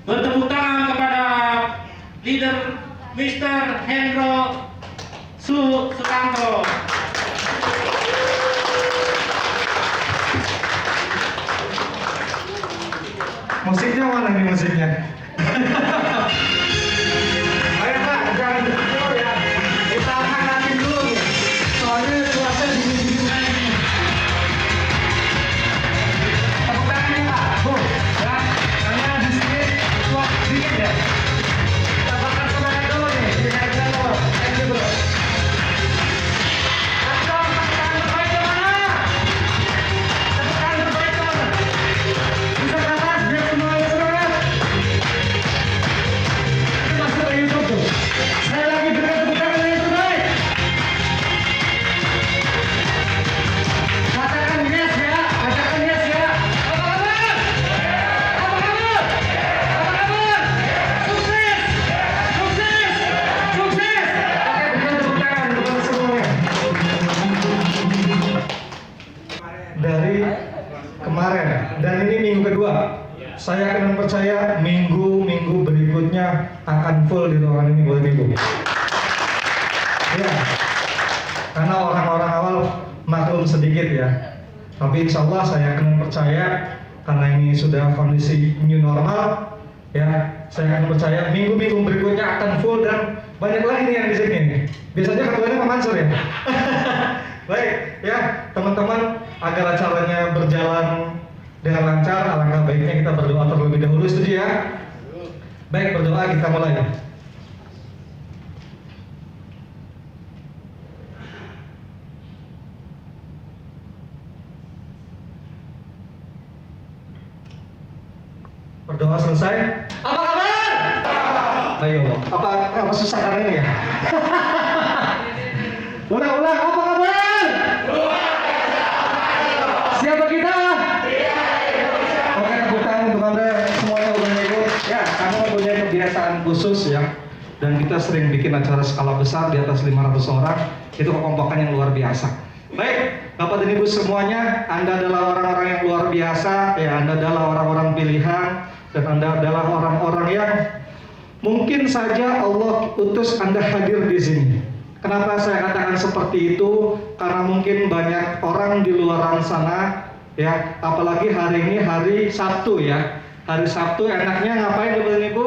Bertepuk tangan kepada leader Mr. Hendro Sukanto. Musiknya mana nih musiknya? Ayo Pak, jangan dulu ya. Kita hanatin dulu nih. Soalnya cuaca dingin-dingin lagi. Tepuk tangannya Pak. Ya. Karena di sini cuaca dingin ya. Kita bakar semangat dulu nih. Dinaik dulu. Thank you bro. Dari kemarin dan ini minggu kedua, saya akan percaya minggu-minggu berikutnya akan full di ruangan ini buat ibu. Ya, karena orang-orang awal maklum sedikit ya, tapi insya Allah saya akan percaya karena ini sudah kondisi new normal ya, saya akan percaya minggu-minggu berikutnya akan full dan banyak lagi nih yang di sini. Biasanya ketuanya Pak Mansur ya. Baik ya teman-teman, agar acaranya berjalan dengan lancar, alangkah baiknya kita berdoa terlebih dahulu, setuju ya? Baik, berdoa kita mulai. Berdoa selesai. Apa kabar? Ayo, apa susah karena ini ya? Ulang, apa kabar? Siapa kita? Oke, tepuk tangan untuk Anda semuanya udah ikut. Ya, kamu punya kebiasaan khusus ya. Dan kita sering bikin acara skala besar di atas 500 orang. Itu kekompokan yang luar biasa. Baik, Bapak dan Ibu semuanya, Anda adalah orang-orang yang luar biasa. Ya, Anda adalah orang-orang pilihan. Dan Anda adalah orang-orang yang mungkin saja Allah utus Anda hadir di sini. Kenapa saya katakan seperti itu? Karena mungkin banyak orang di luar sana ya, apalagi hari ini hari Sabtu ya. Hari Sabtu enaknya ngapain Bapak Ibu?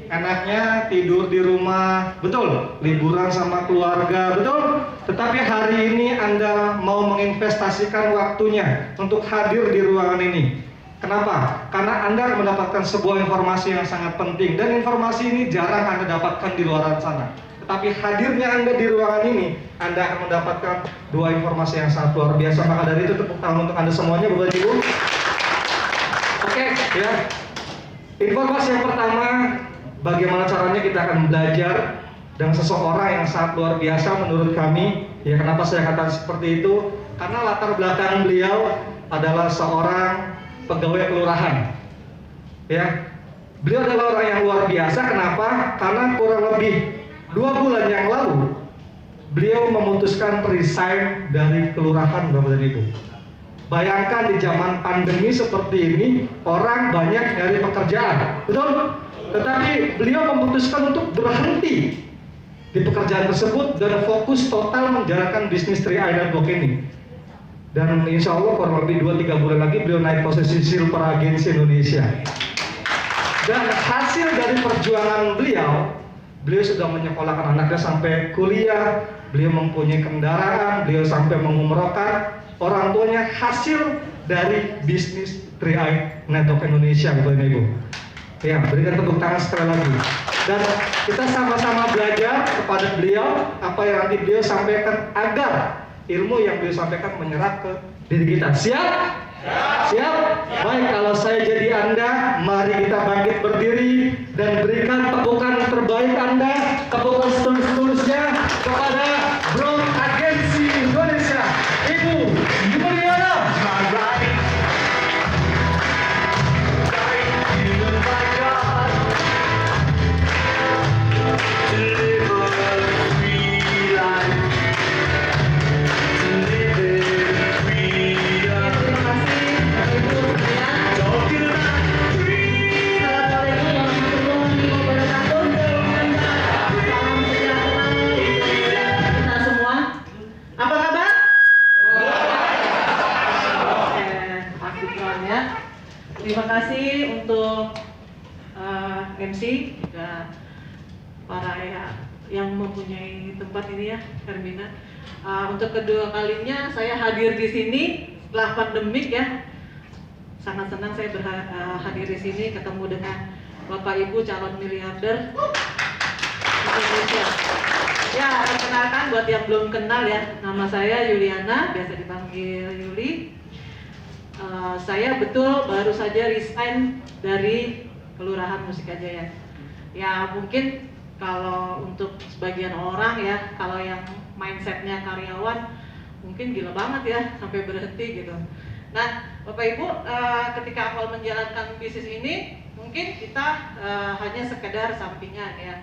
Enaknya tidur di rumah, betul, liburan sama keluarga, betul. Tetapi hari ini Anda mau menginvestasikan waktunya untuk hadir di ruangan ini. Kenapa? Karena Anda akan mendapatkan sebuah informasi yang sangat penting, dan informasi ini jarang Anda dapatkan di luar sana. Tapi hadirnya Anda di ruangan ini, Anda akan mendapatkan dua informasi yang sangat luar biasa. Maka dari itu tepuk tangan untuk Anda semuanya, Bapak Ibu. Oke, ya. Informasi yang pertama, bagaimana caranya kita akan belajar dengan seseorang yang sangat luar biasa menurut kami. Ya, kenapa saya katakan seperti itu? Karena latar belakang beliau adalah seorang pegawai kelurahan. Ya, beliau adalah orang yang luar biasa. Kenapa? Karena kurang lebih 2 bulan yang lalu beliau memutuskan resign dari kelurahan, Bapak dan Ibu. Bayangkan di zaman pandemi seperti ini, orang banyak nyari pekerjaan, betul? Tetapi beliau memutuskan untuk berhenti di pekerjaan tersebut dan fokus total menjalankan bisnis 3i Network ini. Dan insya Allah kurang lebih 2-3 bulan lagi beliau naik posisi Silver Agency Indonesia. Dan hasil dari perjuangan beliau sudah menyekolahkan anaknya sampai kuliah, beliau mempunyai kendaraan, beliau sampai mengumrohkan orang tuanya, hasil dari bisnis 3i Network Indonesia, Bapak dan Ibu. Ya, berikan tepuk tangan sekali lagi. Dan kita sama-sama belajar kepada beliau apa yang nanti beliau sampaikan agar ilmu yang beliau sampaikan menyerap ke diri kita. Siap? Siap? Baik, kalau saya jadi Anda, mari kita bangkit berdiri dan berikan tepukan terbaik Anda, tepukan setulus-tulusnya kepada Bro Agensi Indonesia, Ibu Juliana. Terima kasih untuk MC juga para yang mempunyai tempat ini ya, Hermina. Untuk kedua kalinya saya hadir di sini setelah pandemik ya. Sangat senang saya hadir di sini ketemu dengan Bapak Ibu calon miliarder Indonesia. Ya, perkenalkan buat yang belum kenal ya, nama saya Juliana, biasa dipanggil Yuli. Saya betul baru saja resign dari Kelurahan Musikajaya. Ya mungkin kalau untuk sebagian orang ya, kalau yang mindsetnya karyawan mungkin gila banget ya sampai berhenti gitu. Nah Bapak Ibu, ketika awal menjalankan bisnis ini mungkin kita hanya sekedar sampingan ya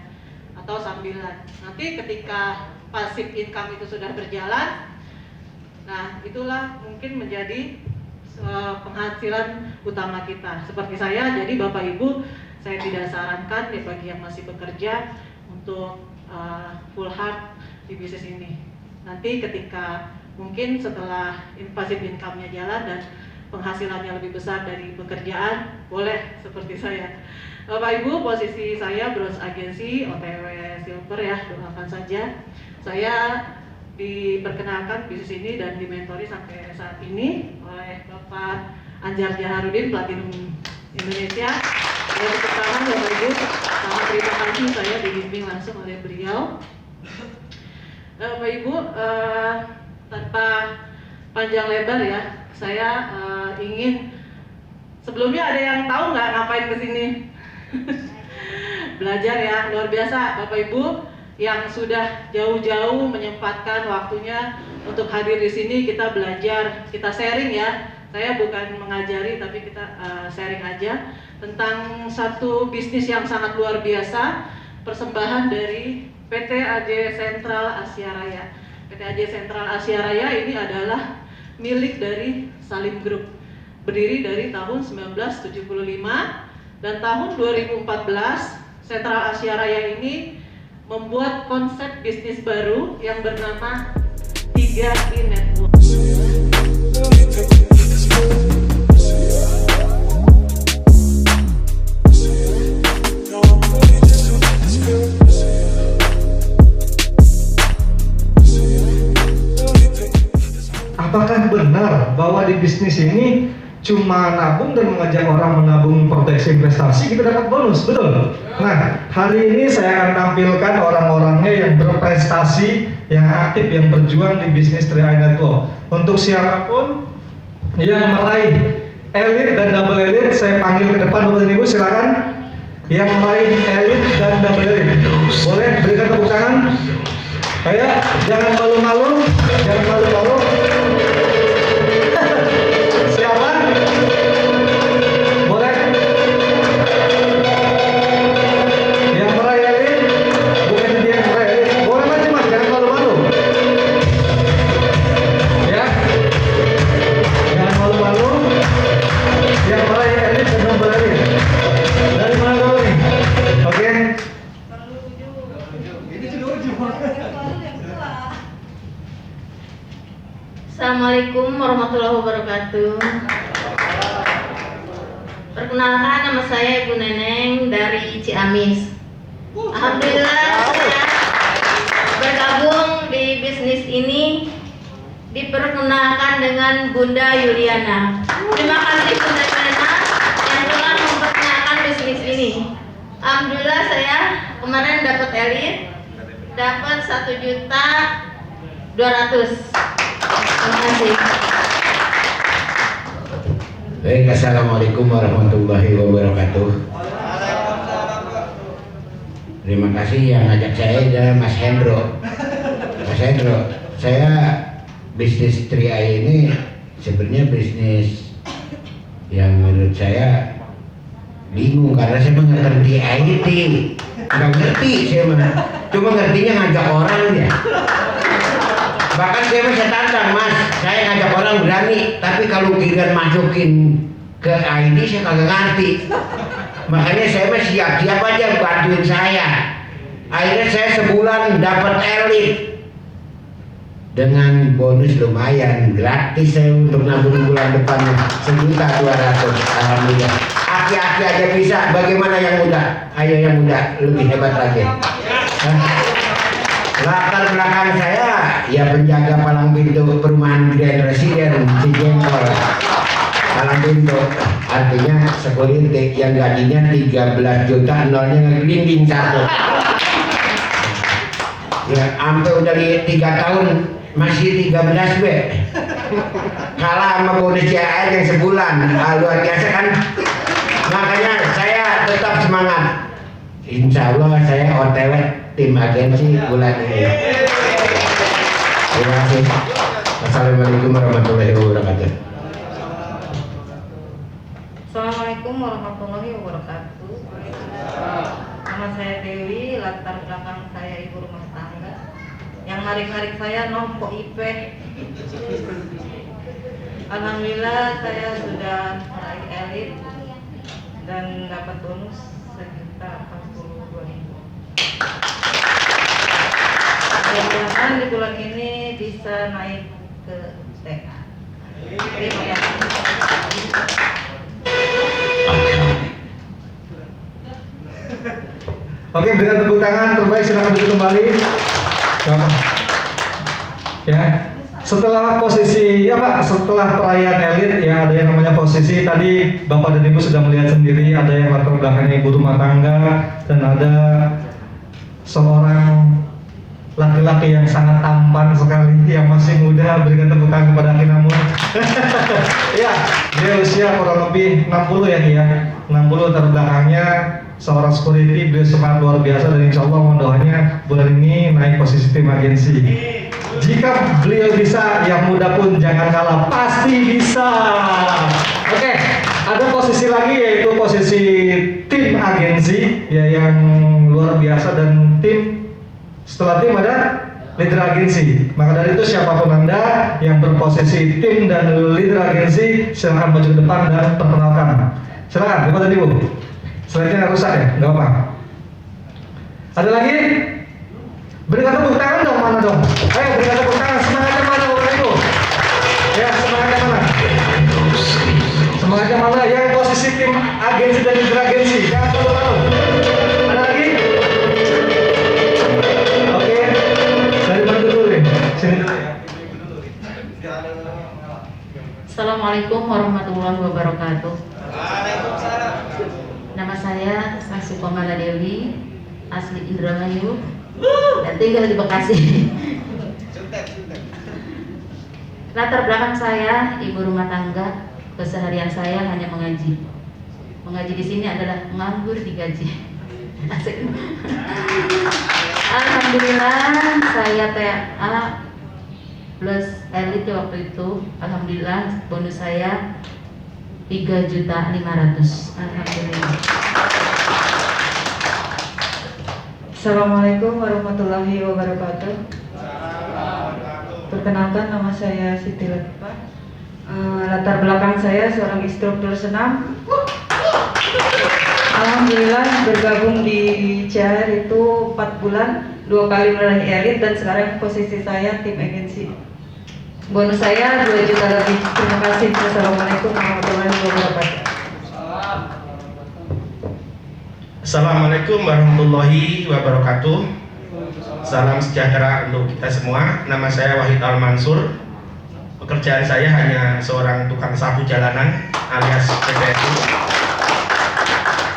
atau sambilan. Nanti ketika passive income itu sudah berjalan, nah itulah mungkin menjadi penghasilan utama kita. Seperti saya, jadi Bapak Ibu, saya tidak sarankan ya bagi yang masih bekerja untuk full hard di bisnis ini. Nanti ketika mungkin setelah passive income-nya jalan dan penghasilannya lebih besar dari pekerjaan, boleh seperti saya. Bapak Ibu, posisi saya bros agensi OTW Silver ya, doakan saja. Saya diperkenalkan bisnis ini dan dimentori sampai saat ini oleh Bapak Anjar Jaharudin, Platinum Indonesia. Saya tepuk tangan Bapak Ibu, sangat terima kasih saya dibimbing langsung oleh beliau. Bapak Ibu, tanpa panjang lebar ya, saya ingin sebelumnya ada yang tahu nggak ngapain kesini? Belajar ya, luar biasa Bapak Ibu yang sudah jauh-jauh menyempatkan waktunya untuk hadir di sini. Kita belajar, kita sharing ya. Saya bukan mengajari tapi kita sharing aja tentang satu bisnis yang sangat luar biasa, persembahan dari PT AJ Sentral Asia Raya. PT AJ Sentral Asia Raya ini adalah milik dari Salim Group. Berdiri dari tahun 1975 dan tahun 2014 Sentral Asia Raya ini membuat konsep bisnis baru yang bernama 3i Network. Apakah benar bahwa di bisnis ini cuma nabung dan mengajak orang menabung proteksi investasi kita dapat bonus, betul? Nah, hari ini saya akan tampilkan orang-orangnya yang berprestasi, yang aktif, yang berjuang di bisnis 3i Network. Untuk siapapun yang meraih elite dan double elite, saya panggil ke depan Bapak Ibu, silakan. Yang meraih elite dan double elite, boleh berikan tepuk tangan. Kayak jangan malu-malu, jangan malu-malu. Siapa? Boleh? Yang meraih elite, bukan dia yang meraih wabarakatuh. Perkenalkan, nama saya Ibu Neneng dari Ciamis. Alhamdulillah saya bergabung di bisnis ini diperkenalkan dengan Bunda Yuliana. Terima kasih Bunda Yuliana yang telah memperkenalkan bisnis ini. Alhamdulillah saya kemarin dapat elit, dapat 1.200.000. Terima kasih. Baik, assalamualaikum warahmatullahi wabarakatuh. Terima kasih yang ngajak saya adalah Mas Hendro. Mas Hendro, saya bisnis 3i ini sebenarnya bisnis yang menurut saya bingung karena saya nggak ngerti IT, nggak ngerti saya mah, cuma ngertinya ngajak orang ya. Bahkan saya masih tantang, Mas, saya ngajak orang berani, tapi kalau giliran masukin ke ID saya kagak ngerti. Makanya saya mah siap-siap aja bantuin saya. Akhirnya saya sebulan dapat elit dengan bonus lumayan, gratis saya untuk nabung bulan depan 1.200.000. Alhamdulillah. Aki-aki aja bisa. Bagaimana yang muda? Ayo yang muda lebih hebat lagi. Latar belakang saya ya penjaga palang pintu perumahan Grand Residen Cijengkol. Palang pintu artinya security yang gajinya 13 juta, nolnya ngelinding 1. Ya sampai udah 3 tahun masih 13 be. Kalah sama bonus CR yang sebulan. Luar biasa kan? Makanya saya tetap semangat. Insya Allah saya OTW tim agensi bulan ini. Terima kasih. Assalamualaikum warahmatullahi wabarakatuh. Assalamualaikum warahmatullahi wabarakatuh. Nama saya Dewi, latar belakang saya ibu rumah tangga. Yang narik-narik saya nompo IP. Alhamdulillah saya sudah meraih elit dan dapat bonus 1.042.000. Mudah-mudahan di bulan ini bisa naik ke TK. Terima kasih. Oke, berikan tepuk tangan terbaik, silakan duduk kembali. Ya, setelah posisi setelah perayaan elit ya ada yang namanya posisi tadi Bapak dan Ibu sudah melihat sendiri, ada yang latar belakangnya ibu rumah tangga dan ada seorang laki-laki yang sangat tampan sekali yang masih muda. Berikan tepuk tangan kepada Kinamun. Ya, dia usia kurang lebih 60 ya dia. 60 latar belakangnya seorang security, beliau semangat luar biasa dan insya Allah mohon doanya bulan ini naik posisi tim agensi. Jika beliau bisa, yang muda pun jangan kalah, pasti bisa. Oke, ada posisi lagi yaitu posisi tim agensi ya yang luar biasa dan tim. Setelah tim ada leader agensi. Maka dari itu siapapun Anda yang berposisi tim dan leader agensi silahkan maju ke depan dan perkenalkan. Silakan, Bapak dan Ibu. Selanjutnya rusak ya, nggak apa. Ada lagi? Berikan tepuk tangan dong, mana dong? Ayo berikan tepuk tangan, semangatnya mana Bapak Ibu? Ya, semangatnya mana? Semangatnya mana? Yang posisi tim agensi dan leader agensi. Jangan malu-malu. Ada lagi? Oke, dari mana dulu nih? Sini dulu ya. Assalamualaikum warahmatullahi wabarakatuh. Nama saya Sukomala Dewi, asli Indramayu dan tinggal di Bekasi. Latar belakang saya ibu rumah tangga, keseharian saya hanya mengaji. Mengaji di sini adalah nganggur digaji. Asik. Alhamdulillah saya TA plus elit waktu itu. Alhamdulillah bonus saya 3.500.000. Alhamdulillah. Assalamualaikum warahmatullahi wabarakatuh. Perkenalkan, nama saya Siti Latifah. Latar belakang saya seorang instruktur senam. Alhamdulillah bergabung di CR itu 4 bulan, 2 kali meraih elit dan sekarang posisi saya tim agensi. Bonus saya 2 juta lebih. Terima kasih. Wassalamualaikum warahmatullahi wabarakatuh. Assalamualaikum warahmatullahi wabarakatuh. Salam sejahtera untuk kita semua. Nama saya Wahid Al Mansur. Pekerjaan saya hanya seorang tukang sapu jalanan alias PPSU.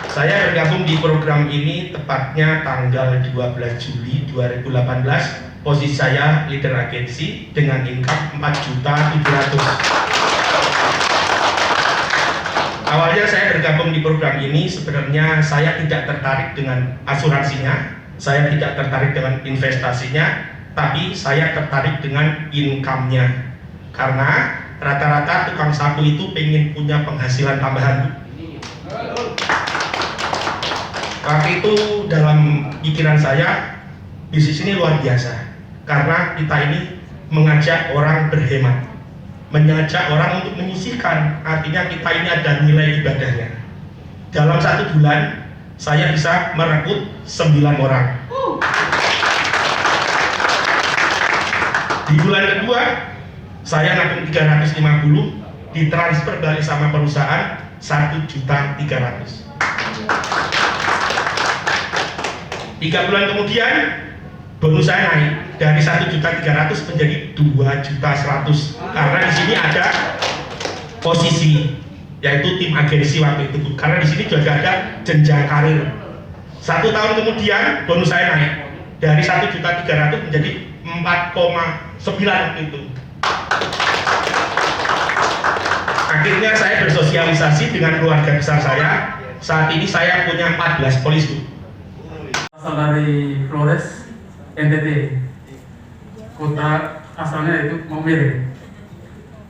Saya bergabung di program ini tepatnya tanggal 12 Juli 2018. Posisi saya leader agensi dengan income 4.700.000. Awalnya saya bergabung di program ini sebenarnya saya tidak tertarik dengan asuransinya, saya tidak tertarik dengan investasinya, tapi saya tertarik dengan income-nya. Karena rata-rata tukang sapu itu pengen punya penghasilan tambahan. Waktu itu dalam pikiran saya, bisnis ini luar biasa. Karena kita ini mengajak orang berhemat, mengajak orang untuk menyisihkan, artinya kita ini ada nilai ibadahnya. Dalam 1 bulan saya bisa merekrut 9 orang. Di bulan kedua saya nabung 350, ditransfer balik sama perusahaan 1.300.000. 3 bulan kemudian bonus saya naik dari 1.300.000 menjadi 2.100.000 karena di sini ada posisi yaitu tim agensi waktu itu, karena di sini juga ada jenjang karir. 1 tahun kemudian bonus saya naik dari 1.300.000 menjadi 4,9 waktu itu. Akhirnya saya bersosialisasi dengan keluarga besar saya. Saat ini saya punya 14 polisi. Asal dari Flores, NTT. Kota asalnya itu Maumere.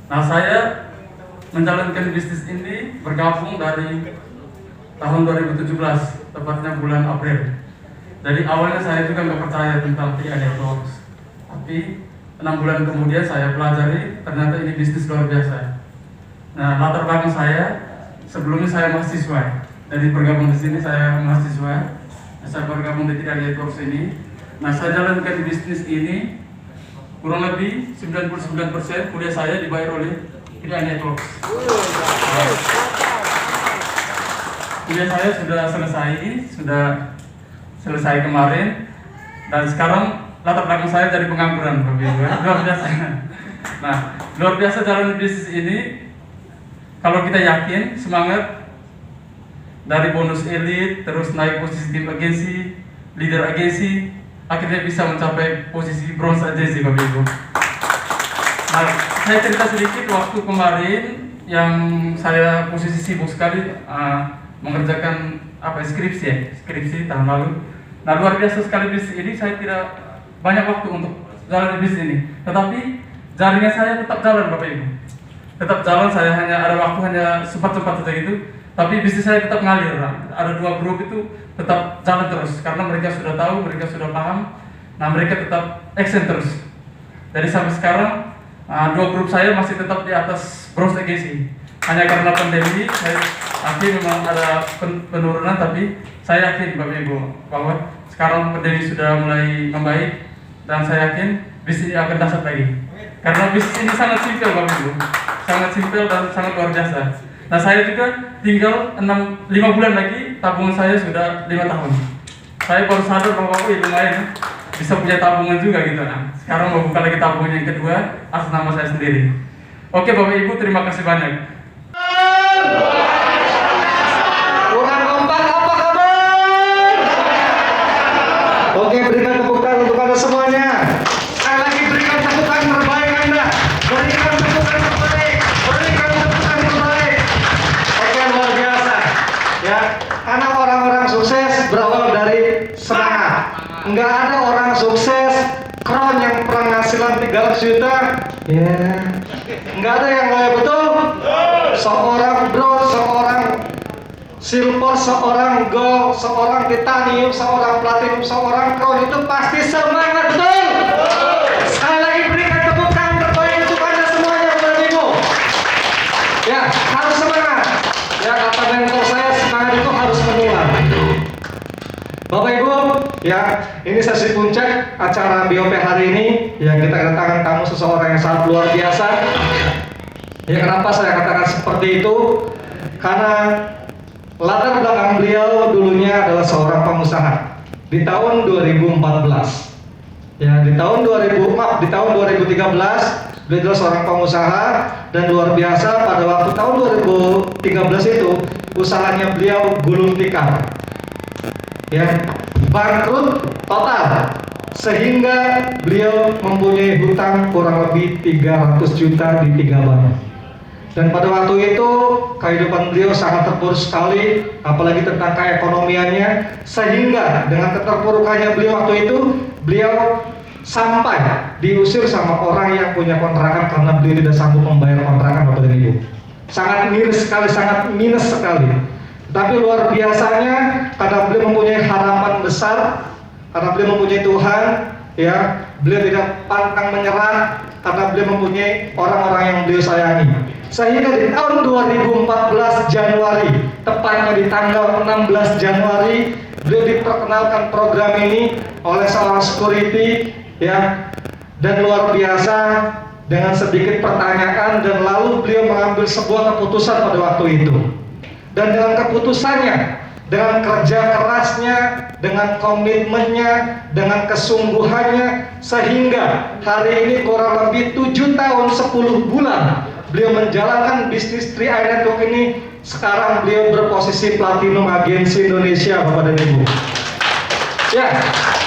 Nah, saya menjalankan bisnis ini bergabung dari tahun 2017, tepatnya bulan April. Jadi awalnya saya juga nggak percaya tentang TI Networks, tapi 6 bulan kemudian saya pelajari, ternyata ini bisnis luar biasa. Nah, latar belakang saya, sebelumnya saya mahasiswa. Jadi bergabung di sini saya mahasiswa. Saya bergabung di TI Networks ini. Nah, saya jalankan bisnis ini kurang lebih 99% kuliah saya dibayar oleh TI Networks. Kuliah saya sudah selesai kemarin, dan sekarang latar belakang saya jadi pengangguran, luar biasa. Nah, luar biasa jalan bisnis ini. Kalau kita yakin, semangat, dari bonus elit, terus naik posisi tim agensi, leader agensi, akhirnya bisa mencapai posisi bronze agensi, Bapak Ibu. Nah, saya cerita sedikit waktu kemarin yang saya posisi sibuk sekali mengerjakan skripsi tahun lalu. Nah, luar biasa sekali bisnis ini, saya tidak banyak waktu untuk jalan bisnis ini, tetapi jaringan saya tetap jalan, Bapak Ibu. Tetap jalan, saya hanya ada waktu hanya sempat-sempat saja gitu, tapi bisnis saya tetap ngalir. Ada 2 grup itu tetap jalan terus karena mereka sudah tahu, mereka sudah paham. Nah, mereka tetap action terus. Jadi sampai sekarang 2 grup saya masih tetap di atas bronze agency. Hanya karena pandemi, saya yakin memang ada penurunan, tapi saya yakin Bapak Ibu bahwa sekarang pandemi sudah mulai membaik, dan saya yakin bisnis ini akan dahsyat lagi. Karena bisnis ini sangat simpel, Bapak Ibu, sangat simpel dan sangat luar biasa. Nah, saya juga tinggal 5 bulan lagi, tabungan saya sudah 5 tahun. Saya baru sadar bahwa lumayan bisa punya tabungan juga gitu. Nah, sekarang mau buka lagi tabungan yang kedua atas nama saya sendiri. Oke, Bapak Ibu, terima kasih banyak. Kurang kompak, apa kabar? Oke, berikan tepuk tangan untuk Anda semuanya. Sekali lagi berikan tepuk tangan terbaik Anda. Berikan tepuk tangan terbaik. Berikan tepuk tangan terbaik. Oke, luar biasa. Ya, karena orang-orang sukses berawal dari semangat. Enggak ada orang sukses kron yang penghasilan 300 juta. Ya. Enggak ada yang layak, betul? Seorang bronze, seorang silver, seorang gold, seorang titanium, seorang platinum, seorang crown itu pasti semangat, betul? Sekali lagi berikan tepuk tangan terbaik untuk Anda semuanya, Bapak Ibu. Ya, harus semangat. Ya, kata mentor saya, semangat itu harus menular. Bapak Ibu, ya, ini sesi puncak acara BOP hari ini yang kita kedatangan tamu seseorang yang sangat luar biasa. Ya, kenapa saya katakan seperti itu? Karena latar belakang beliau dulunya adalah seorang pengusaha. Di tahun 2014, ya di tahun 2013 beliau adalah seorang pengusaha, dan luar biasa pada waktu tahun 2013 itu usahanya beliau gulung tikar, ya bangkrut total, sehingga beliau mempunyai hutang kurang lebih 300 juta di 3 bank. Dan pada waktu itu kehidupan beliau sangat terpuruk sekali, apalagi tentang keekonomiannya, sehingga dengan keterpurukannya beliau waktu itu, beliau sampai diusir sama orang yang punya kontrakan karena beliau tidak sanggup membayar kontrakan, Bapak dan Ibu. Sangat miris sekali, sangat minus sekali. Tapi luar biasanya karena beliau mempunyai harapan besar, karena beliau mempunyai Tuhan, ya beliau tidak pantang menyerah karena beliau mempunyai orang-orang yang beliau sayangi. Sehingga di tahun 2014 Januari, tepatnya di tanggal 16 Januari, beliau diperkenalkan program ini oleh seorang security, ya, dan luar biasa dengan sedikit pertanyaan, dan lalu beliau mengambil sebuah keputusan pada waktu itu. Dan dengan keputusannya, dengan kerja kerasnya, dengan komitmennya, dengan kesungguhannya, sehingga hari ini kurang lebih 7 tahun 10 bulan beliau menjalankan bisnis 3i Network ini. Sekarang beliau berposisi Platinum Agensi Indonesia, Bapak dan Ibu. Ya,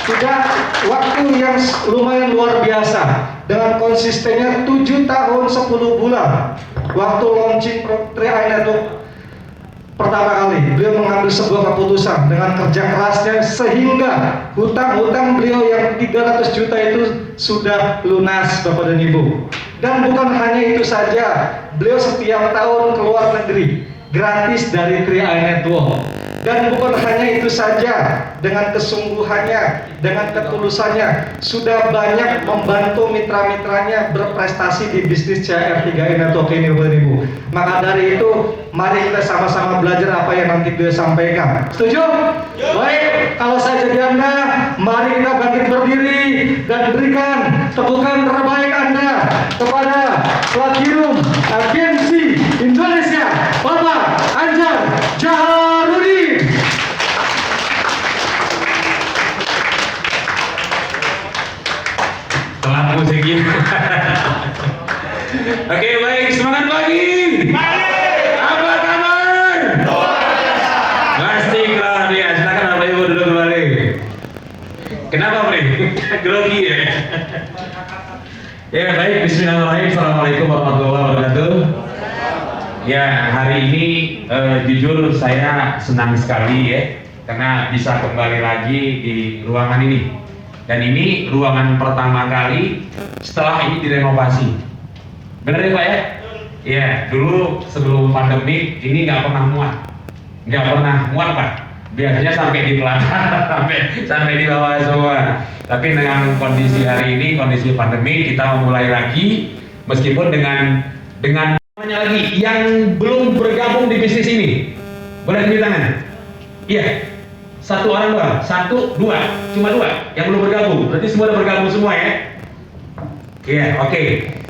sudah waktu yang lumayan luar biasa dengan konsistennya 7 tahun 10 bulan. Waktu launching 3i Network pertama kali, beliau mengambil sebuah keputusan dengan kerja kerasnya, sehingga hutang-hutang beliau yang 300 juta itu sudah lunas, Bapak dan Ibu. Dan bukan hanya itu saja, beliau setiap tahun ke luar negeri gratis dari 3i Network. Dan bukan hanya itu saja, dengan kesungguhannya, dengan ketulusannya, sudah banyak membantu mitra-mitranya berprestasi di bisnis CR 3i Network ini, Bapak dan Ibu. Maka dari itu, mari kita sama-sama belajar apa yang nanti beliau sampaikan. Setuju? Baik, kalau saya jadi Anda, mari kita bangkit berdiri dan berikan tepukan terbaik Anda kepada Platinum Agensi Indonesia, Bapak Anjar Jaharudin. Telat musiknya. Oke, baik, semangat pagi. Apa kabar? Pasti keluar dia. Silakan Bapak Ibu duduk kembali. Kenapa, Pri? Grogi ya? Ya, baik, bismillahirrahmanirrahim. Assalamualaikum warahmatullahi wabarakatuh. Ya, hari ini jujur saya senang sekali ya, karena bisa kembali lagi di ruangan ini. Dan ini ruangan pertama kali setelah ini direnovasi. Benar ya Pak ya? Ya, dulu sebelum pandemi ini nggak pernah muat Pak. Biasanya sampai di belakang, sampai di bawah semua. Tapi dengan kondisi hari ini, kondisi pandemi, kita memulai lagi, meskipun dengan namanya lagi yang belum bergabung di bisnis ini. Boleh tunjuk tangan? Iya. 1 orang doang, 1, 2, cuma 2 yang belum bergabung. Berarti semua udah bergabung semua ya? Iya, oke.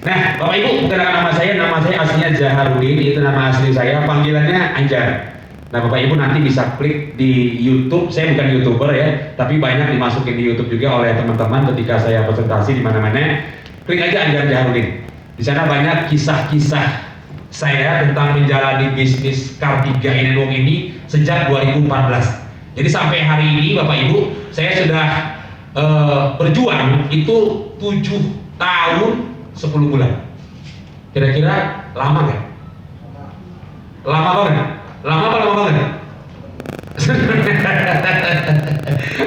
Nah, Bapak Ibu, perkenalkan nama saya aslinya Jaharudin, itu nama asli saya, panggilannya Anjar. Nah, Bapak Ibu nanti bisa klik di YouTube. Saya bukan YouTuber ya, tapi banyak dimasukin di YouTube juga oleh teman-teman ketika saya presentasi di mana-mana. Klik aja Anjar Jaharudin. Di sana banyak kisah-kisah saya tentang menjalani bisnis Car 3i Network ini sejak 2014. Jadi sampai hari ini Bapak Ibu, saya sudah berjuang itu 7 tahun 10 bulan. Kira-kira lama nggak? Lama banget? Lama apa lama banget?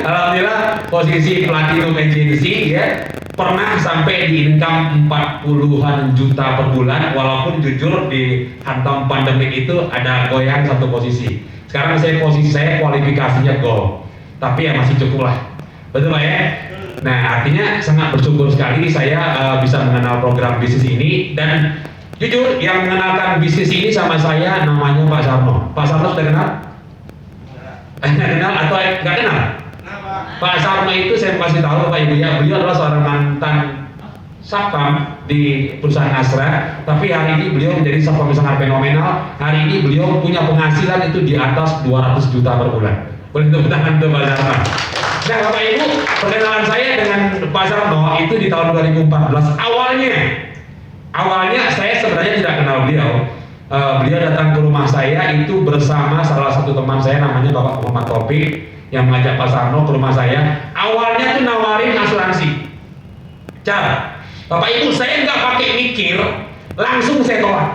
Alhamdulillah posisi Platinum Agency ya, pernah sampai di income 40-an juta per bulan, walaupun jujur di hantam pandemik itu ada goyang satu posisi. Sekarang posisi saya kualifikasinya gold, tapi ya masih cukup lah, betul Pak ya? Nah, artinya sangat bersyukur sekali saya bisa mengenal program bisnis ini, dan jujur yang mengenalkan bisnis ini sama saya namanya Pak Sarno. Pak Sarno sudah kenal? Kenal atau nggak kenal? Pak Sarno itu saya mau kasih tahu Bapak Ibu ya, beliau adalah seorang mantan Satpam di perusahaan Astra, tapi hari ini beliau menjadi Satpam yang sangat fenomenal. Hari ini beliau punya penghasilan itu di atas 200 juta per bulan. Boleh tepuk tangan untuk Pak Sarno. Nah Bapak Ibu, perkenalan saya dengan Pak Sarno itu di tahun 2014. Awalnya saya sebenarnya tidak kenal beliau. Beliau datang ke rumah saya itu bersama salah satu teman saya namanya Bapak Muhammad Taufik yang mengajak Pak Sarno ke rumah saya. Awalnya tuh nawarin asuransi. Cara, Bapak Ibu, saya nggak pakai mikir, langsung saya tolak.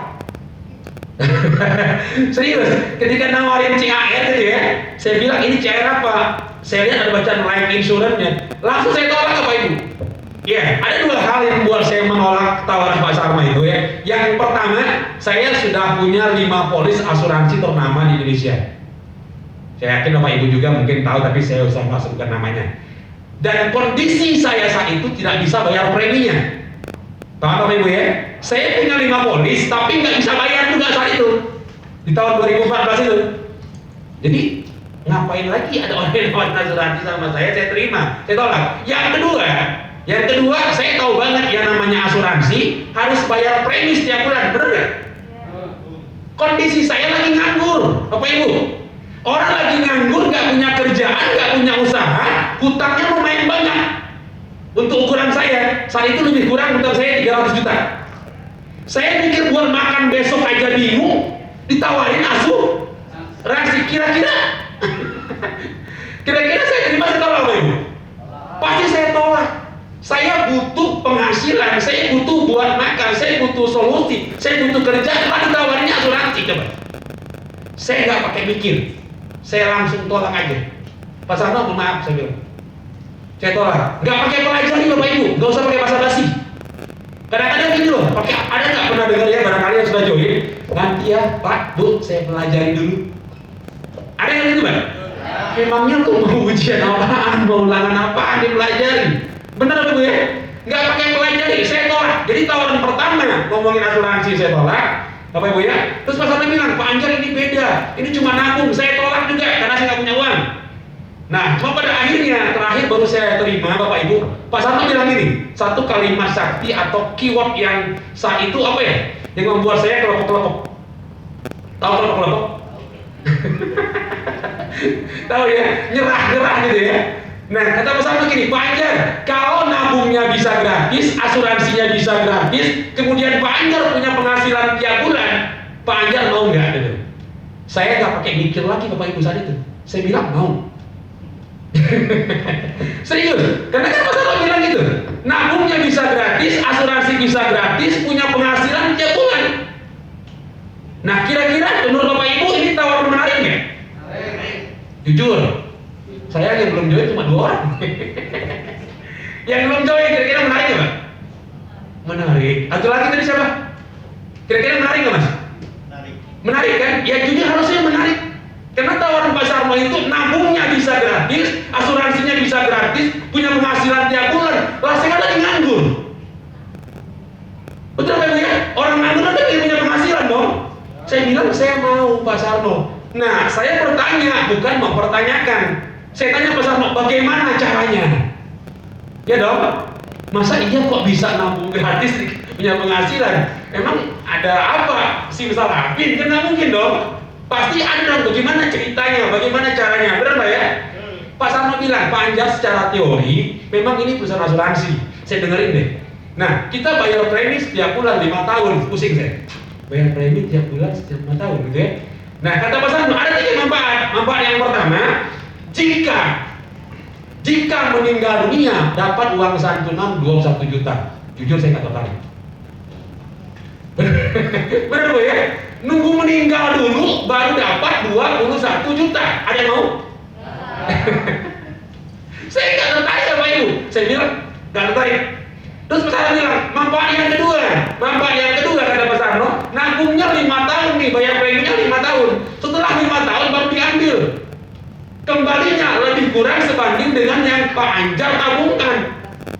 Serius, ketika nawarin CAR tadi ya, saya bilang ini CAR apa? Saya lihat ada bacaan life insurance-nya, langsung saya tolak Bapak Ibu. Ya, ada dua hal yang membuat saya menolak tawaran Pak Sarno itu ya. Yang pertama, saya sudah punya 5 polis asuransi ternama di Indonesia. Saya yakin Bapak Ibu juga mungkin tahu, tapi saya usah masukkan namanya. Dan kondisi saya saat itu tidak bisa bayar preminya. Tahu Bapak Ibu ya? Saya punya 5 polis, tapi nggak bisa bayar juga saat itu. Di tahun 2014 itu. Jadi ngapain lagi ada orang yang nawarin asuransi sama saya terima, saya tolak. Yang kedua, saya tahu banget yang namanya asuransi harus bayar premi setiap bulan, bener nggak? Kondisi saya lagi nganggur, Bapak Ibu. Orang lagi nganggur, nggak punya kerjaan, nggak punya usaha, hutangnya lumayan banyak. Untuk ukuran saya, saat itu lebih kurang hutang saya 300 juta. Saya pikir buat makan besok aja bingung, ditawarin asuransi. Kira-kira saya terima saya tolak Bapak Ibu? Pasti saya tolak. Saya butuh penghasilan, saya butuh buat makan, saya butuh solusi, saya butuh kerja, lalu ditawarinnya asuransi coba. Saya nggak pakai mikir, saya langsung tolak aja. Pak Sarno, maaf saya bilang, saya tolak. Nggak pakai pelajari Bapak Ibu, nggak usah pakai basa-basi. Kadang-kadang gini loh, ada nggak pernah dengar ya barangkali yang sudah join? Nanti ya Pak, Bu, saya pelajari dulu. Ada yang gitu Pak? Memangnya lu mau ujian apaan, mau ulangan apaan dipelajari? Benar Ibu ya? Nggak pakai pelajari, saya tolak. Jadi tawaran pertama ngomongin asuransi saya tolak, Bapak Ibu ya. Terus Pak Sarno bilang, Pak Anjar ini beda, ini cuma nabung. Saya tolak juga karena saya nggak punya uang. Nah, cuma pada akhirnya terakhir baru saya terima Bapak Ibu. Pak Sarno bilang gini, satu kalimat sakti atau keyword yang saat itu apa ya? Yang membuat saya kelompok-kelompok. Tahu kelompok-kelompok? Tahu ya, nyerah gitu ya. Nah, kata Pak Sarno gini, Pak Anjar, kalau nabungnya bisa gratis, asuransinya bisa gratis, kemudian Pak Anjar punya penghasilan tiap bulan, Pak Anjar mau nggak? Gitu. Saya nggak pakai mikir lagi Bapak Ibu saat itu. Saya bilang mau. Serius, karena kan Pak Sarno bilang gitu, nabungnya bisa gratis, asuransi bisa gratis, punya penghasilan tiap bulan. Nah, kira-kira menurut Bapak Ibu ini tawaran menarik nggak? Jujur, saya yang belum join cuma 2 orang. Yang belum join kira-kira menarik nggak Pak? Menarik. Atau lagi tadi siapa? Kira-kira menarik nggak Mas? Menarik kan? Ya jujur harusnya menarik. Karena tawaran Pak Sarno itu nabungnya bisa gratis, asuransinya bisa gratis, punya penghasilan tiap bulan. Lah saya kan lagi nganggur. Betul kan ya? Orang nganggur kan dia punya penghasilan dong. Saya bilang saya mau Pak Sarno. Nah, saya bertanya, bukan mempertanyakan. Saya tanya Pak Sarno, bagaimana caranya? Ya dong, masa iya kok bisa nabung gratis punya penghasilan? Emang ada apa? Simsalabim? Kan nggak mungkin dong. Pasti ada dong bagaimana ceritanya, bagaimana caranya. Benar Pak ya? Pak Sarno bilang, Pak Anjar secara teori, memang ini perusahaan asuransi. Saya dengerin deh. Nah, kita bayar premi setiap bulan 5 tahun, pusing saya. Bayar premi tiap bulan setiap 5 tahun gitu ya. Nah, kata Pak Sarno ada 3 manfaat. Manfaat yang pertama, jika meninggal dunia dapat uang santunan 21 juta. Jujur saya nggak tertarik. Benar Bu ya? Nunggu meninggal dulu baru dapat 21 juta. Ada yang mau? Saya nggak tertarik Bapak Ibu. Saya bilang nggak tertarik. Terus Pak Sarno bilang, manfaat yang kedua kata Pak Sarno, nabungnya 5 tahun nih, bayar preminya 5 tahun. Setelah 5 tahun baru diambil. Kembalinya lebih kurang sebanding dengan yang Pak Anjar tabungkan.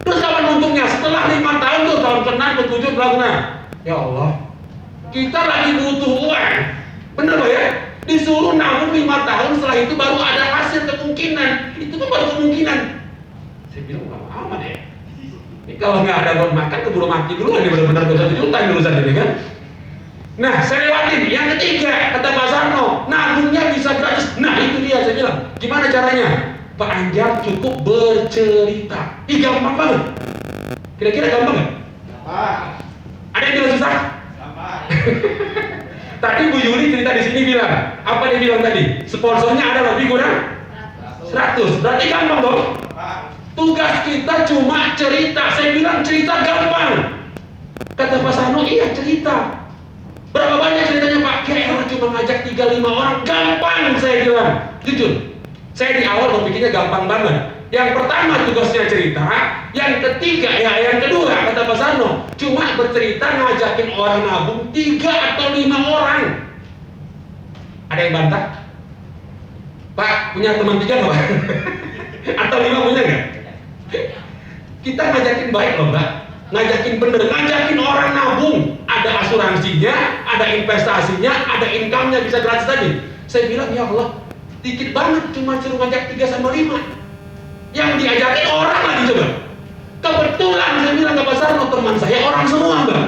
Terus kapan untungnya? Setelah 5 tahun tuh, tahun ke-6, ke-7, ke-8. Ya Allah, kita lagi butuh uang. Bener Pak ya? Disuruh nabung 5 tahun, setelah itu baru ada hasil kemungkinan. Itu kan tahu kemungkinan. Saya bilang lama deh. Ini kalau nggak ada buat makan keburu mati dulu ini benar-benar 1 juta ini urusan ini kan. Nah saya lewatin. Yang ketiga kata Pak Sarno, nabungnya bisa gratis. Nah itu dia saya bilang. Gimana caranya? Pak Anjar cukup bercerita. Ih gampang banget. Kira-kira gampang nggak? Ada yang bilang susah? Tadi Bu Yuli cerita di sini bilang, apa dia bilang tadi? Sponsornya ada lebih kurang 100. Berarti gampang dong. Tugas kita cuma cerita. Saya bilang cerita gampang. Kata Pak Sarno, iya cerita. Berapa banyak ceritanya Pak? Kira cuma ngajak 3-5 orang. Gampang saya bilang. Jujur, saya di awal berpikirnya gampang banget. Yang pertama tugasnya cerita, yang ketiga yang kedua kata Pak Sarno, cuma bercerita ngajakin orang nabung 3 atau 5 orang. Ada yang bantah? Pak punya teman 3 nggak Pak? Atau 5 punya nggak? Kita ngajakin baik loh Mbak, ngajakin bener, ngajakin orang nabung. Ada asuransinya, ada investasinya, ada income-nya bisa gratis tadi. Saya bilang ya Allah, dikit banget cuma suruh ngajak 3 sama 5. Yang diajakin orang lagi coba. Kebetulan saya bilang ke Pak Sarno, teman saya orang semua Mbak.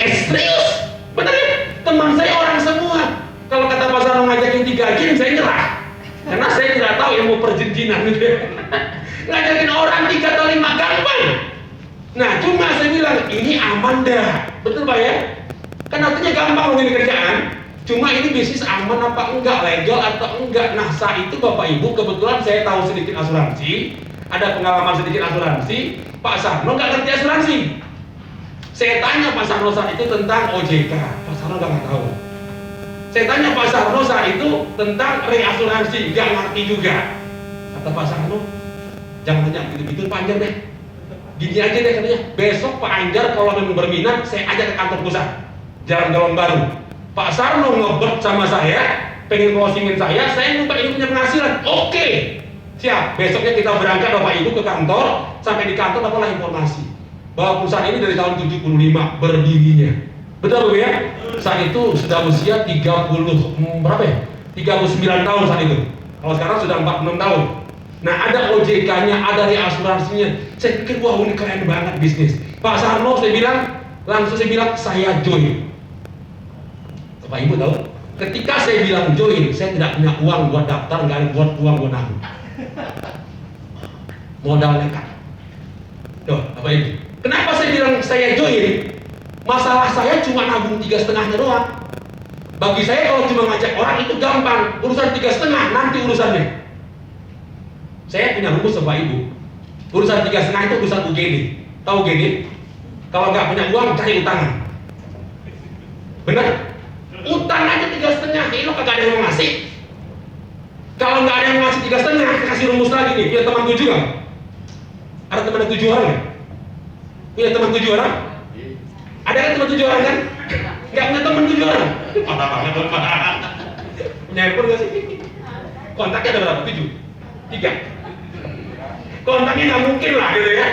Serius? Bener ya? Teman saya orang semua. Kalau kata Pak Sarno ngajakin 3 gini saya nyerah. Karena saya tidak tahu ilmu perjinjinan gitu ya. Ngajakin orang 3 atau 5 gampang. Nah cuma saya bilang ini aman dah. Betul Pak ya? Kan artinya gampang mungkin kerjaan. Cuma ini bisnis aman apa enggak, legal atau enggak. Nah saat itu Bapak Ibu kebetulan saya tahu sedikit asuransi, ada pengalaman sedikit asuransi. Pak Sarno nggak ngerti asuransi. Saya tanya Pak Sarno saat itu tentang OJK, Pak Sarno nggak tahu. Saya tanya Pak Sarno saat itu tentang reasuransi, nggak ngerti juga. Kata Pak Sarno, jangan tanya gitu-gitu Pak Anjar deh. Gini aja deh katanya, besok Pak Anjar kalau memang berminat, saya ajak ke kantor pusat, Jalan Galon Baru. Pak Sarno ngebet sama saya, pengen closingin saya minta ini punya penghasilan. Oke, siap. Besoknya kita berangkat Bapak Ibu ke kantor. Sampai di kantor dapatlah informasi bahwa perusahaan ini dari tahun 75 berdirinya. Betul ya? Saat itu sudah usia 30 berapa ya? 39 tahun saat itu. Kalau sekarang sudah 46 tahun. Nah ada OJK-nya, ada reasuransinya. Saya pikir wah ini keren banget bisnis. Pak Sarno langsung saya bilang saya join. Bapak Ibu tahu, ketika saya bilang join, saya tidak punya uang buat daftar, nggak ada buat uang buat nabung. Modal nekat. Tuh, Bapak Ibu. Kenapa saya bilang saya join? Masalah saya cuma nabung 3,5-nya doang. Bagi saya kalau cuma ngajak orang itu gampang, urusan 3,5 nanti urusannya. Saya punya rumus Bapak Ibu. Urusan 3,5 itu urusan UGD. Tahu UGD? Kalau nggak punya uang cari utangan. Benar? Utang aja 3,5, ini lo kagak ada yang mau ngasih. Kalau nggak ada yang mau ngasih 3,5, kasih rumus lagi nih. Punya teman 7 nggak? Ada teman 7 orang nggak? Punya teman 7 orang? Ada kan teman 7 orang kan? Nggak punya teman 7 orang? Patah banget dong. Punya handphone nggak sih? Kontaknya ada berapa? 7? 3? Kontaknya nggak mungkin lah gitu ya.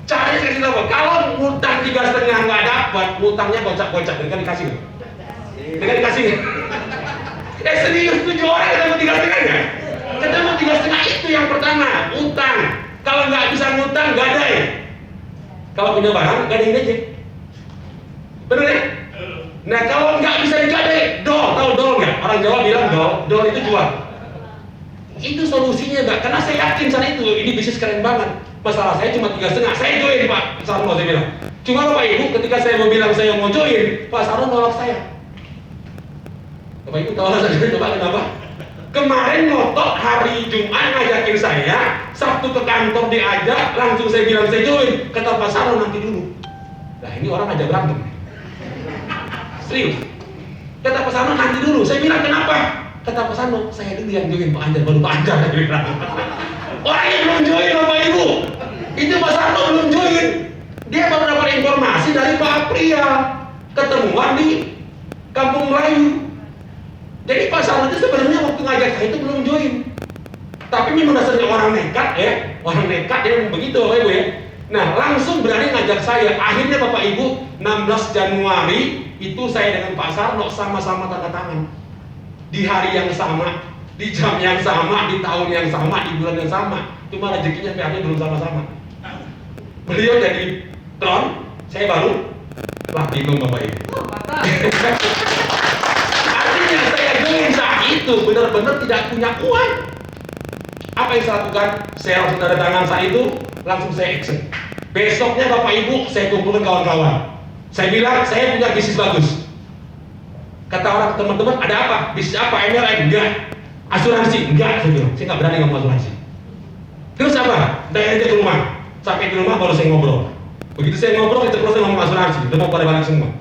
Caranya saya kasih tahu, kalau ngutang 3,5 nggak dapat, ngutangnya gocak-gocak, kan dikasih nggak? Dengan dikasih serius 7 orang ketemu 3,5 ya? Ketemu 3,5 itu yang pertama, utang. Kalau nggak bisa ngutang, gadai. Kalau punya barang, gadain aja. Bener ya? Nah kalau nggak bisa digadai, dol. Tahu dol nggak? Orang Jawa bilang dol itu jual. Itu solusinya Mbak, karena saya yakin saat itu, ini bisnis keren banget. Masalah saya cuma 3,5, saya join Pak Sarno, saya bilang. Cuma Bapak Ibu, ketika saya mau bilang saya mau join, Pak Sarno nolak saya. Bapak Ibu tahu alasannya coba kenapa? Kemarin ngotot hari Jumat ngajakin saya, Sabtu ke kantor diajak, langsung saya bilang saya join. Kata Pak Sarno nanti dulu. Nah ini orang aja berantem. Serius. Kata Pak Sarno nanti dulu. Saya bilang kenapa? Kata Pak Sarno, saya dulu yang join Pak Anjar, baru Pak Anjar. Orang yang belum join Bapak Ibu. Itu Pak Sarno belum join. Dia baru dapat informasi dari Pak Apria. Ketemuan di Kampung Melayu. Jadi Pak Sarno itu sebenarnya waktu ngajak saya itu belum join. Tapi memang dasarnya orang nekat ya. Orang nekat ya begitu Bapak Ibu ya. Nah langsung berani ngajak saya. Akhirnya Bapak Ibu 16 Januari itu saya dengan Pak Sarno sama-sama tanda tangan. Di hari yang sama di jam yang sama, di tahun yang sama, di bulan yang sama, cuma rezekinya PA-nya belum sama-sama. Beliau jadi kron, saya baru lah bingung Bapak Ibu. Artinya saya join saat itu benar-benar tidak punya uang. Apa yang saya lakukan? Saya langsung tanda tangan saat itu, langsung saya action. Besoknya Bapak Ibu saya kumpulkan kawan-kawan. Saya bilang saya punya bisnis bagus. Kata orang teman-teman, ada apa? Bisnis apa? MLM? Enggak. Asuransi? Enggak. Saya bilang, saya nggak berani ngomong asuransi. Terus apa? Saya aja ke rumah. Sampai di rumah baru saya ngobrol. Begitu saya ngobrol, itu proses ngomong asuransi. Udah mau pada balik semua.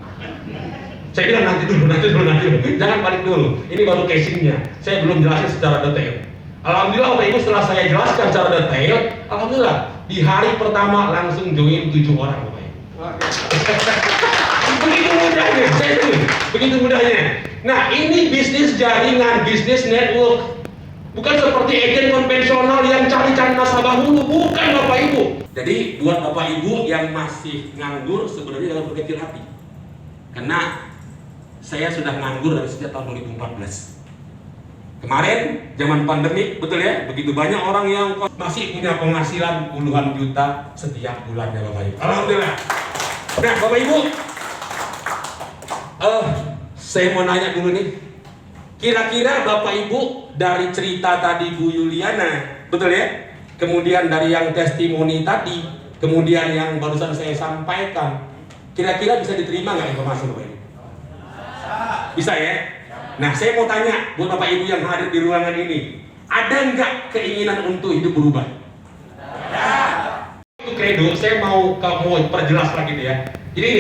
Saya bilang nanti dulu. Jangan balik dulu. Ini baru casingnya. Saya belum jelasin secara detail. Alhamdulillah Bapak Ibu setelah saya jelaskan secara detail, alhamdulillah di hari pertama langsung join 7 orang Bapak Ibu. Begitu mudahnya, saya tuh, begitu mudahnya. Nah ini bisnis jaringan, bisnis network. Bukan seperti agen konvensional yang cari-cari nasabah dulu, bukan Bapak Ibu. Jadi buat Bapak Ibu yang masih nganggur sebenarnya jangan berkecil hati. Karena saya sudah nganggur dari sejak tahun 2014. Kemarin zaman pandemi, betul ya, begitu banyak orang yang masih punya penghasilan puluhan juta setiap bulannya Bapak Ibu. Alhamdulillah. Nah Bapak Ibu, saya mau nanya dulu nih, kira-kira Bapak Ibu dari cerita tadi Bu Yuliana, betul ya? Kemudian dari yang testimoni tadi, kemudian yang barusan saya sampaikan, kira-kira bisa diterima nggak informasi Bapak Ibu? Bisa ya? Nah, saya mau tanya buat Bapak Ibu yang hadir di ruangan ini, ada nggak keinginan untuk hidup berubah? Itu kredo, saya mau perjelas lagi gitu ya. Jadi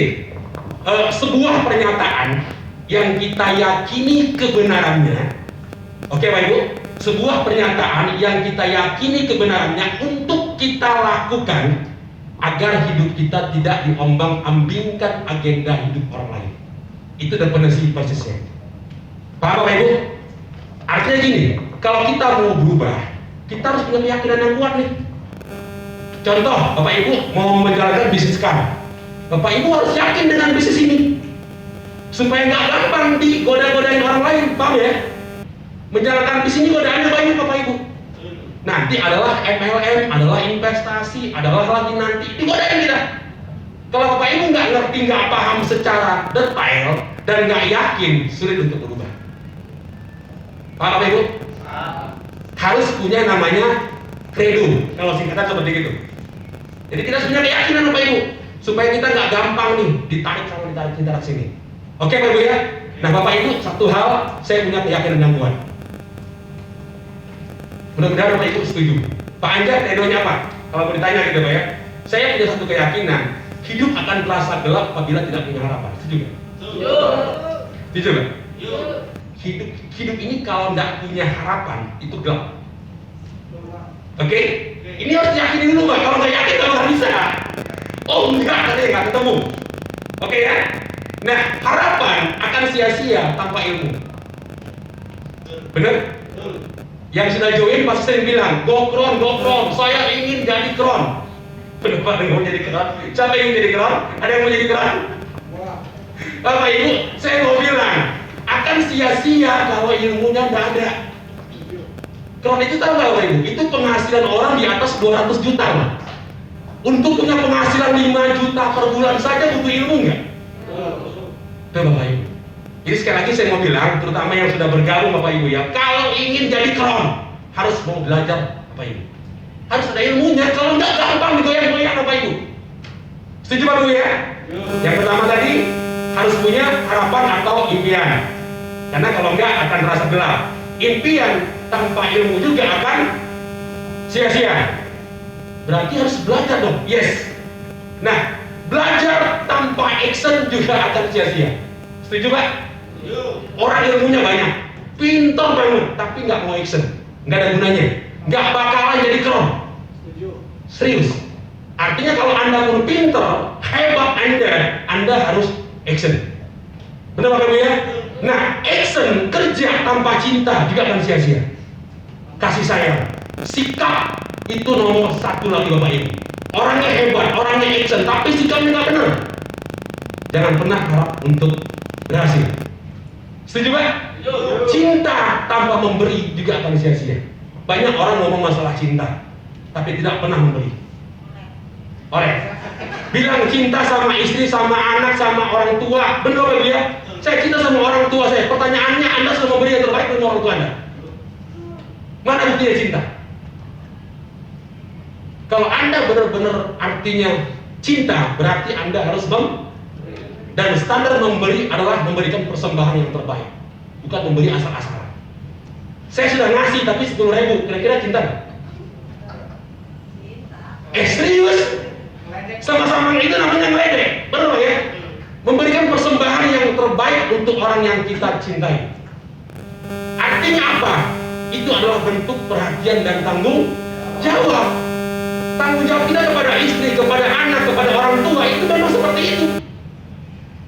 sebuah pernyataan yang kita yakini kebenarannya, oke Bapak Ibu, sebuah pernyataan yang kita yakini kebenarannya untuk kita lakukan agar hidup kita tidak diombang-ambingkan agenda hidup orang lain. Itu definisi persisnya. Paham Bapak Ibu? Artinya gini, kalau kita mau berubah, kita harus punya keyakinan yang kuat nih. Contoh, Bapak Ibu mau menjalankan bisnis sekarang, Bapak Ibu harus yakin dengan bisnis ini, supaya nggak gampang digoda-godain orang lain, paham ya? Menjalankan bisnis ini godaannya banyak Bapak Ibu. Nanti adalah MLM, adalah investasi, adalah lagi nanti digodain kita. Kalau Bapak Ibu nggak ngerti, nggak paham secara detail dan nggak yakin, sulit untuk berubah. Paham Bapak Ibu? Harus punya namanya kredo, kalau singkatan seperti itu. Jadi kita harus punya keyakinan Bapak Ibu, supaya kita nggak gampang nih ditarik sini. Oke Bapak Ibu ya? Nah Bapak Ibu, satu hal saya punya keyakinan yang kuat. Mudah-mudahan Bapak Ibu setuju. Pak Anjar kredonya apa? Kalau mau ditanya gitu Pak ya, saya punya satu keyakinan, hidup akan terasa gelap apabila tidak punya harapan. Setuju nggak? Setuju nggak? Hidup ini kalau nggak punya harapan itu gelap. Oke? Ini harus yakinin dulu Pak. Kalau nggak yakin nggak bisa. Oh enggak, tadi nggak ketemu. Oke ya? Nah harapan akan sia-sia tanpa ilmu. Bener? Yang sudah join pasti sering bilang, go kron, saya ingin jadi kron. Kenapa ada yang mau jadi kron? Siapa yang ingin jadi kron? Ada yang mau jadi kron? Bapak Ibu, saya mau bilang, akan sia-sia kalau ilmunya nggak ada. Kron itu tahu nggak Bapak Ibu? Itu penghasilan orang di atas 200 juta Pak. Untuk punya penghasilan 5 juta per bulan saja butuh ilmu nggak? Tuh Bapak Ibu. Jadi sekali lagi saya mau bilang, terutama yang sudah bergabung Bapak Ibu ya, kalau ingin jadi kron harus mau belajar Bapak Ibu. Harus ada ilmunya, kalau nggak gampang digoyang-goyang Bapak Ibu. Setuju Bapak Ibu ya? Yang pertama tadi harus punya harapan atau impian. Karena kalau nggak akan terasa gelap. Impian tanpa ilmu juga akan sia-sia. Berarti harus belajar dong. Yes. Nah, belajar tanpa action juga akan sia-sia. Setuju Pak? Orang ilmunya banyak, pintar banget, tapi nggak mau action, nggak ada gunanya, nggak bakalan jadi kron. Serius. Artinya kalau Anda pun pintar, hebat Anda harus action. Benar Bapak Ibu ya? Nah, action kerja tanpa cinta juga akan sia-sia. Kasih sayang, sikap itu nomor 1 lagi Bapak Ibu. Orangnya hebat, orangnya action, tapi sikapnya nggak benar. Jangan pernah harap untuk berhasil. Setuju Pak? Cinta tanpa memberi juga akan sia-sia. Banyak orang ngomong masalah cinta, tapi tidak pernah memberi. Bilang cinta sama istri, sama anak, sama orang tua. Benar apa dia? Saya cinta sama orang tua saya. Pertanyaannya, Anda sudah memberi yang terbaik untuk orang tua Anda? Mana buktinya cinta? Kalau Anda benar-benar artinya cinta, berarti Anda harus dan standar memberi adalah memberikan persembahan yang terbaik, bukan memberi asal-asalan. Saya sudah ngasih tapi 10.000, kira-kira cinta nggak? Serius? Sama-sama itu namanya ngeledek, benar ya? Memberikan persembahan yang terbaik untuk orang yang kita cintai. Artinya apa? Itu adalah bentuk perhatian dan tanggung jawab. Tanggung jawab kita kepada istri, kepada anak, kepada orang tua itu memang seperti itu.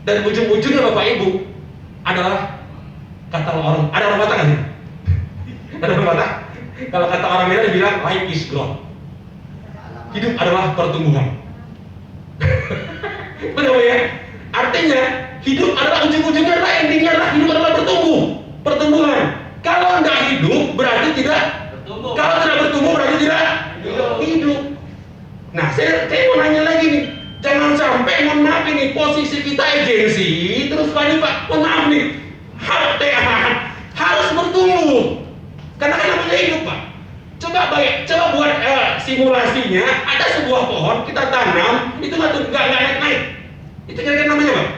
Dan ujung-ujungnya Bapak Ibu adalah kata orang, ada orang Batak kan sih? Ada orang Batak? Kalau kata orang Medan bilang life is growth. Hidup adalah pertumbuhan. Benar ya? Artinya hidup adalah ujung-ujungnya adalah endingnya adalah hidup adalah pertumbuhan. Kalau tidak hidup berarti tidak bertumbuh. Kalau tidak bertumbuh berarti tidak hidup. Nah, saya mau nanya lagi nih, jangan sampai mohon maaf ini posisi kita agensi terus Pak, mohon maaf nih harus bertumbuh. Karena kan namanya hidup Pak. Coba buat simulasinya, ada sebuah pohon kita tanam itu nggak naik. Itu kira-kira namanya Pak?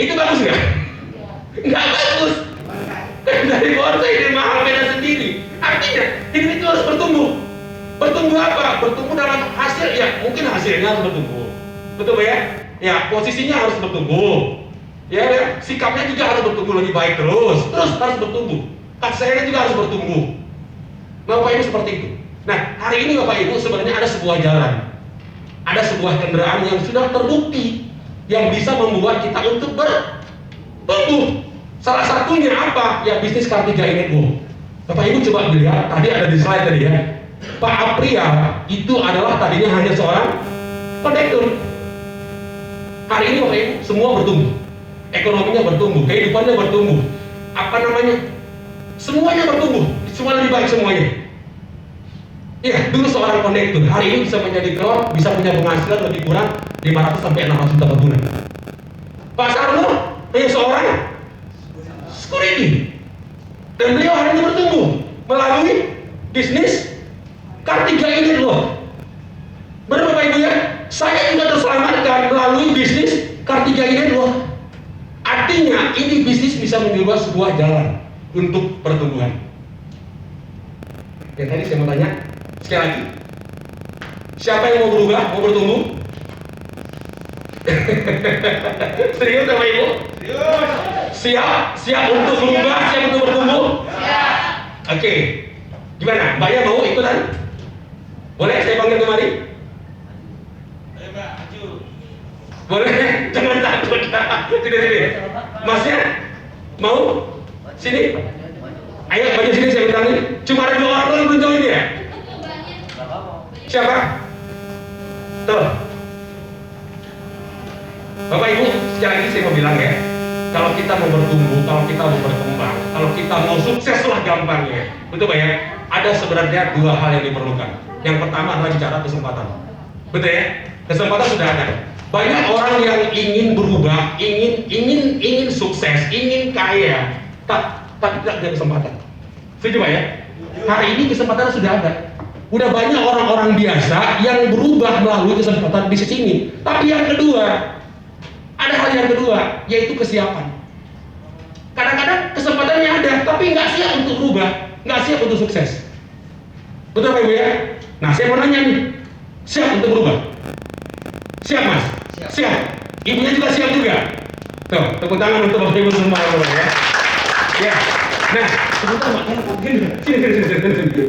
Itu bagus nggak? Nggak bagus. Dari bonsai dia mahal beda sendiri. Artinya hidup itu harus bertumbuh. Bertumbuh apa? Bertumbuh dalam hasil ya, mungkin hasilnya harus bertumbuh. Betul ya? Ya, posisinya harus bertumbuh. Ya, sikapnya juga harus bertumbuh lebih baik terus harus bertumbuh. Kasihnya juga harus bertumbuh. Bapak Ibu seperti itu. Nah, hari ini Bapak Ibu sebenarnya ada sebuah jalan. Ada sebuah kendaraan yang sudah terbukti yang bisa membuat kita untuk bertumbuh. Salah satunya apa? Ya bisnis Kartika Network. Bapak Ibu coba lihat, tadi ada di slide tadi ya. Pak Apria itu adalah tadinya hanya seorang kondektur. Hari ini Bapak Ibu semua bertumbuh. Ekonominya bertumbuh, kehidupannya bertumbuh. Apa namanya? Semuanya bertumbuh, semua lebih baik semuanya. Iya, dulu seorang kondektur, hari ini bisa menjadi kron, bisa punya penghasilan lebih kurang 500 sampai 600 juta per bulan. Pak Sarno hanya seorang security, dan beliau hari ini bertumbuh melalui bisnis Kartika ini loh. Benar Bapak Ibu ya? Saya juga terselamatkan melalui bisnis Kartika ini loh. Artinya ini bisnis bisa menjadi sebuah jalan untuk pertumbuhan. Yang tadi saya mau tanya sekali lagi, siapa yang mau berubah, mau bertumbuh? Serius Bapak Ibu? Siap untuk berubah, siap untuk bertumbuh? Siap. Oke, gimana? Mbaknya mau ikutan? Boleh saya panggil kemari? Ayo Mbak, maju. Boleh? Jangan takut. Sini. Masnya mau? Sini. Ayo maju sini saya bilangin. Cuma ada 2 orang yang belum join ya? Siapa? Tuh. Bapak Ibu, sekali lagi saya mau bilang ya, kalau kita mau bertumbuh, kalau kita mau berkembang, kalau kita mau sukses lah gampangnya, betul Pak ya? Ada sebenarnya 2 hal yang diperlukan. Yang pertama adalah bicara kesempatan. Betul ya? Kesempatan sudah ada. Banyak orang yang ingin berubah, ingin sukses, ingin kaya, tapi tidak ada kesempatan. Setuju Pak ya? Hari ini kesempatan sudah ada. Udah banyak orang-orang biasa yang berubah melalui kesempatan bisnis ini. Tapi yang kedua, ada hal yang kedua, yaitu kesiapan. Kadang-kadang kesempatannya ada, tapi nggak siap untuk berubah, nggak siap untuk sukses. Betul Pak Ibu ya? Nah, saya mau nanya nih, siap untuk berubah? Siap Mas? Siap. Ibunya juga siap juga. Tuh, tepuk tangan untuk Bapak Ibu semua ya. Ya. Nah, sebentar Pak.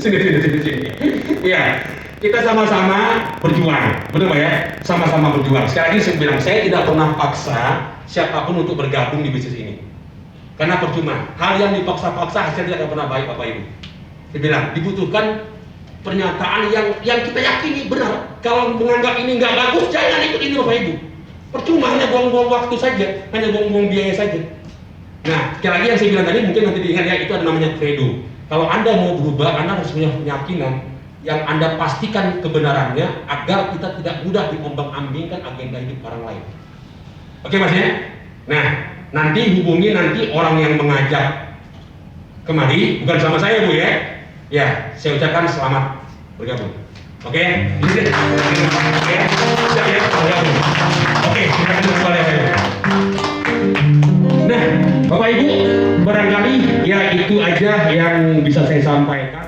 Sini. Ya, kita sama-sama berjuang, betul Pak ya? Sama-sama berjuang. Sekali lagi saya bilang, saya tidak pernah paksa siapapun untuk bergabung di bisnis ini. Karena percuma. Hal yang dipaksa-paksa hasilnya tidak akan pernah baik Bapak Ibu. Saya bilang, dibutuhkan pernyataan yang kita yakini benar. Kalau menganggap ini nggak bagus, jangan ikut ini Bapak Ibu. Percuma, hanya buang-buang waktu saja, hanya buang-buang biaya saja. Nah, sekali lagi yang saya bilang tadi mungkin nanti diingat ya, itu ada namanya credo. Kalau Anda mau berubah, Anda harus punya keyakinan yang Anda pastikan kebenarannya agar kita tidak mudah diombang-ambingkan agenda hidup orang lain. Oke Mas ya? Nah, nanti hubungi nanti orang yang mengajak kemari, bukan sama saya Bu ya. Ya, saya ucapkan selamat bergabung. Oke, ini deh. Oke, siap ya, bergabung. Oke, kita akan mulai ya. Nah, Bapak Ibu, barangkali ya itu aja yang bisa saya sampaikan.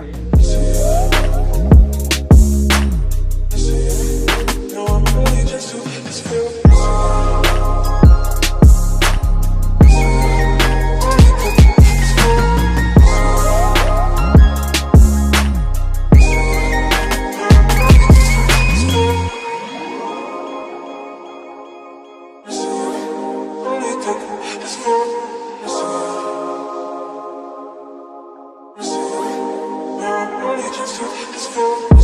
Just